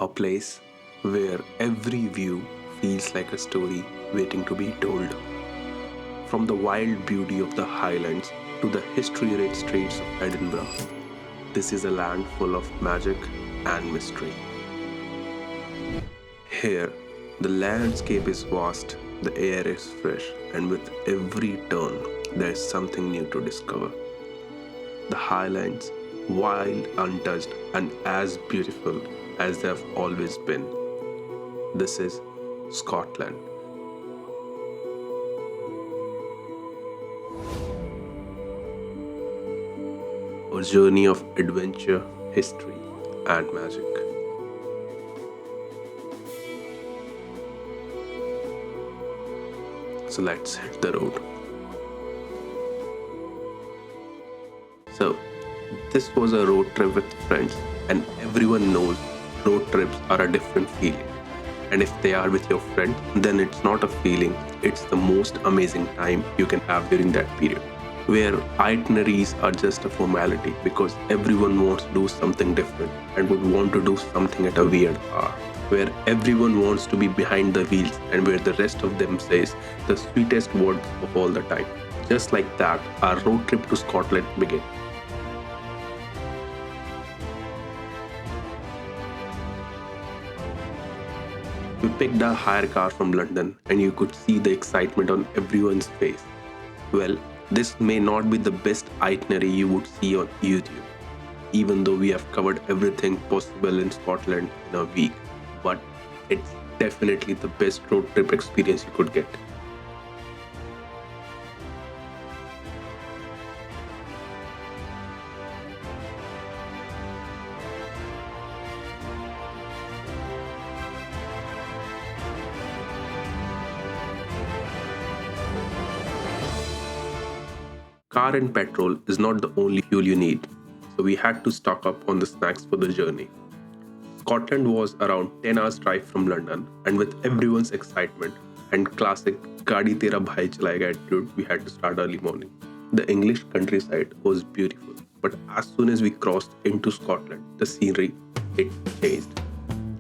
a place where every view feels like a story waiting to be told. From the wild beauty of the Highlands to the history rich streets of Edinburgh, this is a land full of magic and mystery. Here, the landscape is vast, the air is fresh, and with every turn, there is something new to discover. The Highlands, wild, untouched, and as beautiful as they have always been. This is Scotland. A journey of adventure, history, and magic. So let's hit the road. So, this was a road trip with friends, and everyone knows road trips are a different feeling. And if they are with your friend, then it's not a feeling, it's the most amazing time you can have during that period. Where itineraries are just a formality because everyone wants to do something different and would want to do something at a weird hour. Where everyone wants to be behind the wheels and where the rest of them says the sweetest words of all the time. Just like that, our road trip to Scotland began. We picked a hire car from London and you could see the excitement on everyone's face. Well, this may not be the best itinerary you would see on YouTube, even though we have covered everything possible in Scotland in a week, but it's definitely the best road trip experience you could get. Car and petrol is not the only fuel you need, so we had to stock up on the snacks for the journey. Scotland was around 10 hours drive from London, and with everyone's excitement and classic Gaadi Tera Bhai Chalayega attitude, we had to start early morning. The English countryside was beautiful, but as soon as we crossed into Scotland, the scenery, it changed.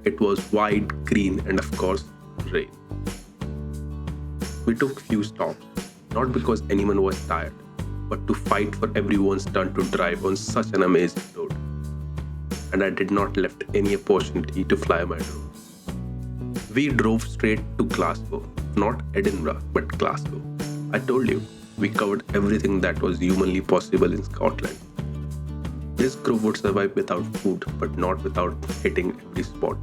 It was wide, green, and of course, rain. We took few stops, not because anyone was tired, but to fight for everyone's turn to drive on such an amazing road. And I did not left any opportunity to fly my drone. We drove straight to Glasgow, not Edinburgh, but Glasgow. I told you, we covered everything that was humanly possible in Scotland. This group would survive without food, but not without hitting every spot.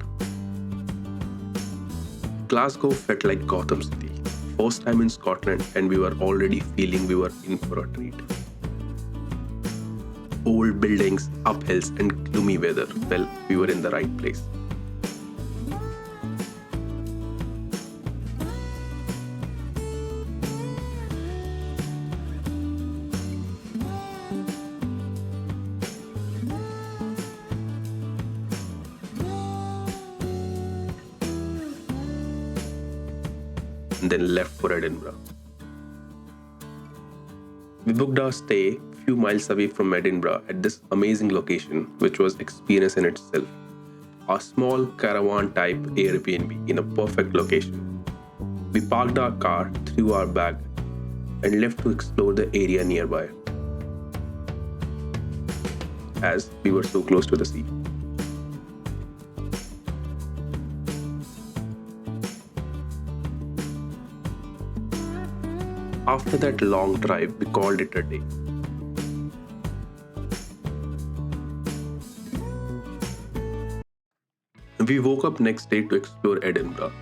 Glasgow felt like Gotham City. First time in Scotland, and we were already feeling we were in for a treat. Old buildings, uphills, and gloomy weather. Well, we were in the right place. And then left for Edinburgh. We booked our stay few miles away from Edinburgh at this amazing location, which was experience in itself. A small caravan type Airbnb in a perfect location. We parked our car, threw our bag, and left to explore the area nearby, as we were so close to the sea. After that long drive, we called it a day. We woke up next day to explore Edinburgh.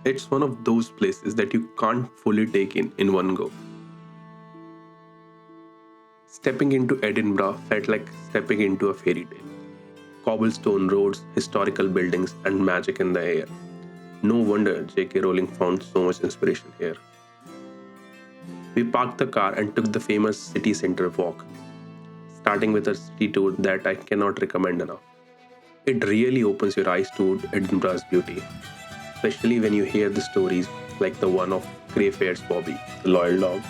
It's one of those places that you can't fully take in one go. Stepping into Edinburgh felt like stepping into a fairy tale. Cobblestone roads, historical buildings, and magic in the air. No wonder J.K. Rowling found so much inspiration here. We parked the car and took the famous city centre walk, starting with a city tour that I cannot recommend enough. It really opens your eyes to Edinburgh's beauty, especially when you hear the stories like the one of Greyfair's Bobby, the loyal dog.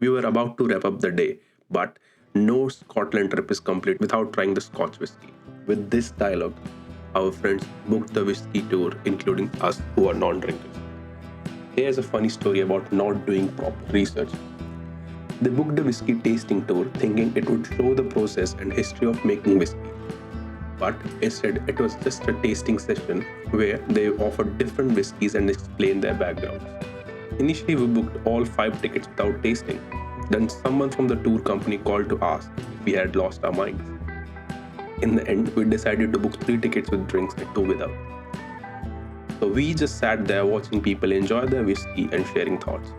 We were about to wrap up the day, but no Scotland trip is complete without trying the Scotch whisky. With this dialogue, our friends booked the whisky tour, including us who are non drinkers. Here's a funny story about not doing proper research. They booked a whiskey tasting tour thinking it would show the process and history of making whiskey. But instead, it was just a tasting session where they offered different whiskies and explained their backgrounds. Initially, we booked all 5 tickets without tasting. Then, someone from the tour company called to ask if we had lost our minds. In the end, we decided to book 3 tickets with drinks and 2 without. So, we just sat there watching people enjoy their whiskey and sharing thoughts.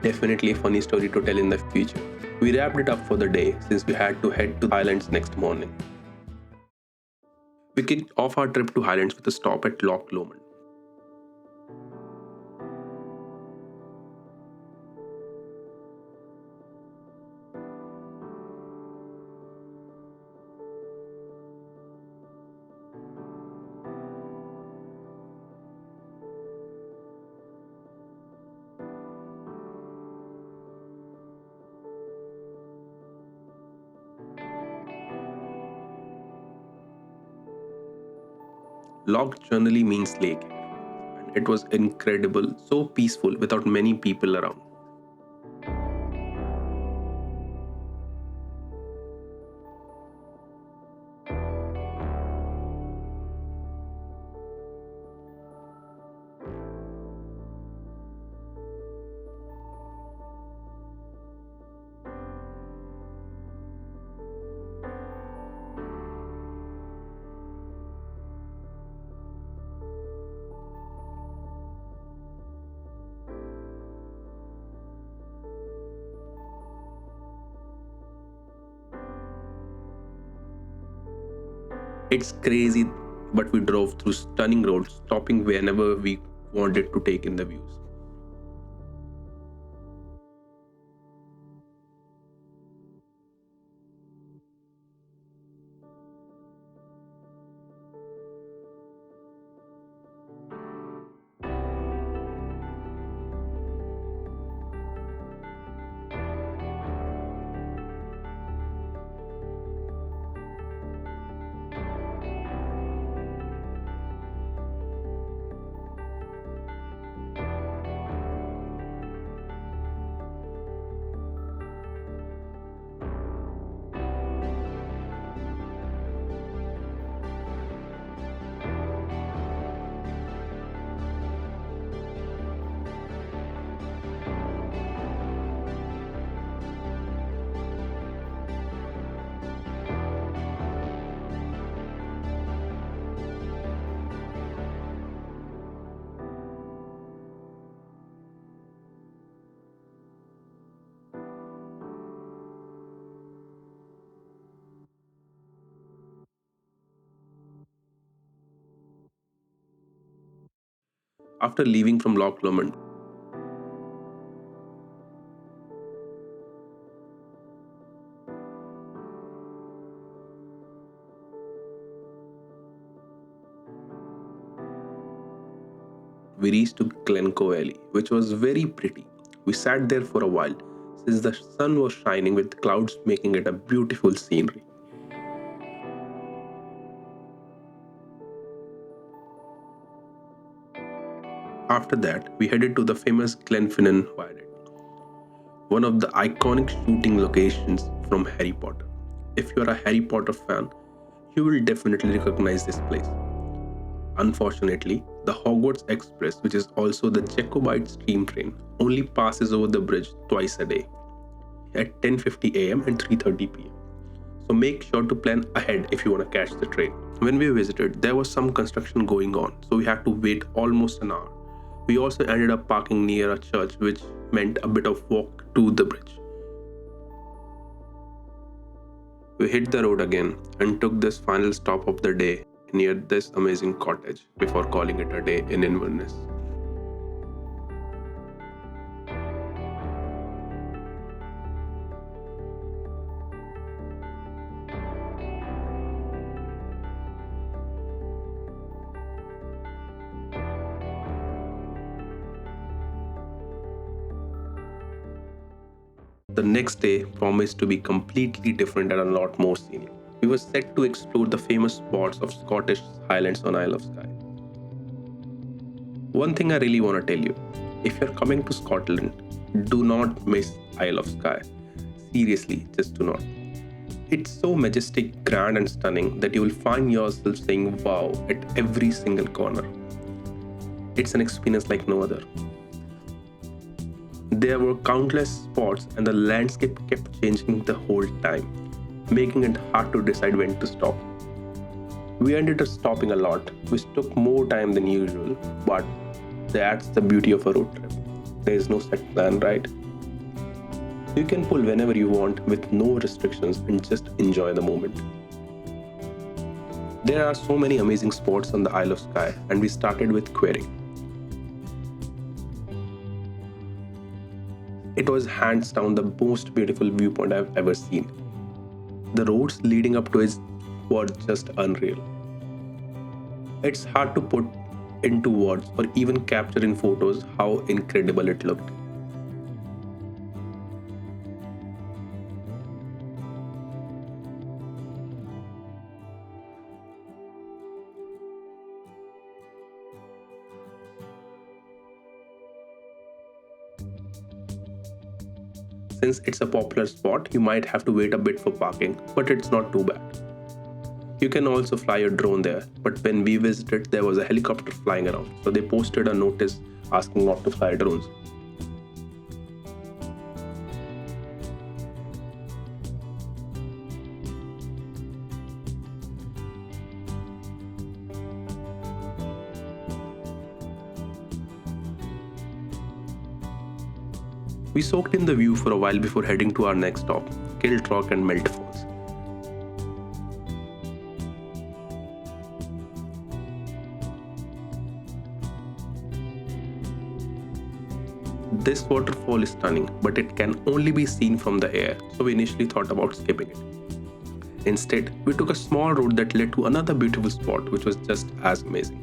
Definitely a funny story to tell in the future. We wrapped it up for the day since we had to head to Highlands next morning. We kicked off our trip to Highlands with a stop at Loch Lomond. Loch generally means lake, and it was incredible, so peaceful without many people around. It's crazy, but we drove through stunning roads, stopping whenever we wanted to take in the views. After leaving from Loch Lomond, we reached to Glencoe Valley, which was very pretty. We sat there for a while, since the sun was shining with clouds making it a beautiful scenery. After that, we headed to the famous Glenfinnan Viaduct, one of the iconic shooting locations from Harry Potter. If you are a Harry Potter fan, you will definitely recognize this place. Unfortunately, the Hogwarts Express, which is also the Jacobite steam train, only passes over the bridge twice a day at 10:50 a.m. and 3:30 p.m. So make sure to plan ahead if you want to catch the train. When we visited, there was some construction going on, so we had to wait almost an hour. We also ended up parking near a church, which meant a bit of walk to the bridge. We hit the road again and took this final stop of the day near this amazing cottage before calling it a day in Inverness. The next day promised to be completely different and a lot more scenic. We were set to explore the famous spots of Scottish Highlands on Isle of Skye. One thing I really want to tell you, if you're coming to Scotland, do not miss Isle of Skye. Seriously, just do not. It's so majestic, grand and stunning that you will find yourself saying wow at every single corner. It's an experience like no other. There were countless spots and the landscape kept changing the whole time, making it hard to decide when to stop. We ended up stopping a lot, which took more time than usual, but that's the beauty of a road trip. There is no set plan, right? You can pull whenever you want with no restrictions and just enjoy the moment. There are so many amazing spots on the Isle of Skye, and we started with Quering. It was hands down the most beautiful viewpoint I've ever seen. The roads leading up to it were just unreal. It's hard to put into words or even capture in photos how incredible it looked. Since it's a popular spot, you might have to wait a bit for parking, but it's not too bad. You can also fly your drone there, but when we visited, there was a helicopter flying around, so they posted a notice asking not to fly drones. We soaked in the view for a while before heading to our next stop, Kiltrock and Melt Falls. This waterfall is stunning, but it can only be seen from the air, so we initially thought about skipping it. Instead, we took a small road that led to another beautiful spot, which was just as amazing.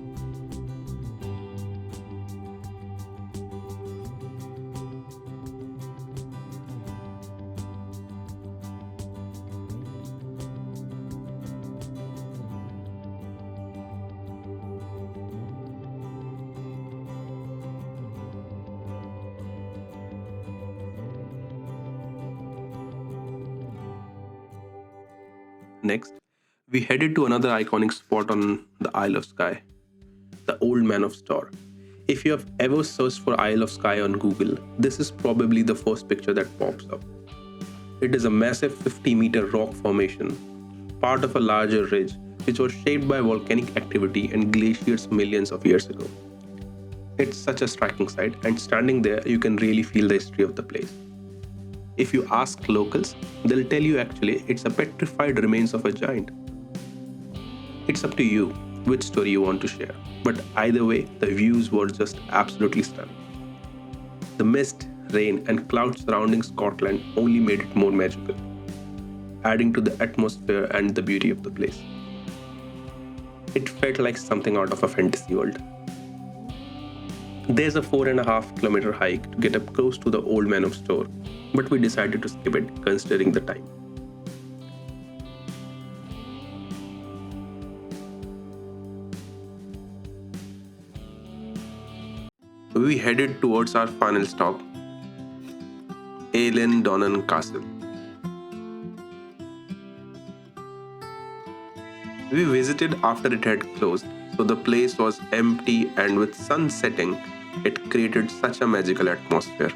Next, we headed to another iconic spot on the Isle of Skye, the Old Man of Storr. If you have ever searched for Isle of Skye on Google, this is probably the first picture that pops up. It is a massive 50-meter rock formation, part of a larger ridge which was shaped by volcanic activity and glaciers millions of years ago. It's such a striking sight, and standing there, you can really feel the history of the place. If you ask locals, they'll tell you actually it's a petrified remains of a giant. It's up to you which story you want to share, but either way, the views were just absolutely stunning. The mist, rain, and clouds surrounding Scotland only made it more magical, adding to the atmosphere and the beauty of the place. It felt like something out of a fantasy world. There's a 4.5 kilometer hike to get up close to the old man of Storr, but we decided to skip it considering the time. We headed towards our final stop, Donnan Castle. We visited after it had closed, so the place was empty, and with sun setting, it created such a magical atmosphere.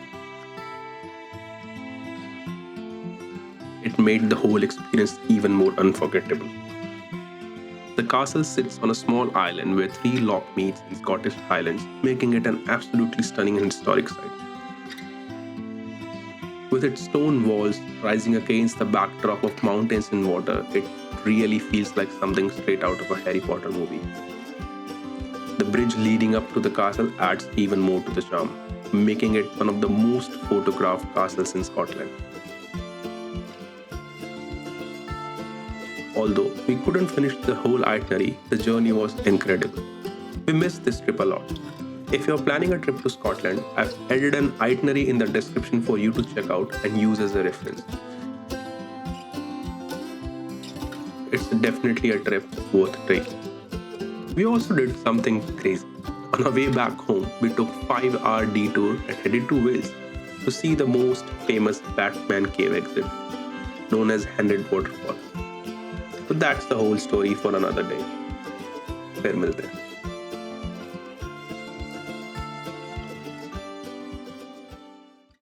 It made the whole experience even more unforgettable. The castle sits on a small island where three loch meets in Scottish Highlands, making it an absolutely stunning and historic site. With its stone walls rising against the backdrop of mountains and water, it really feels like something straight out of a Harry Potter movie. The bridge leading up to the castle adds even more to the charm, making it one of the most photographed castles in Scotland. Although we couldn't finish the whole itinerary, the journey was incredible. We missed this trip a lot. If you're planning a trip to Scotland, I've added an itinerary in the description for you to check out and use as a reference. It's definitely a trip worth taking. We also did something crazy. On our way back home, we took 5-hour detour and headed to Wales to see the most famous Batman cave exit, known as 100 Waterfall. But that's the whole story for another day. फिर मिलते हैं.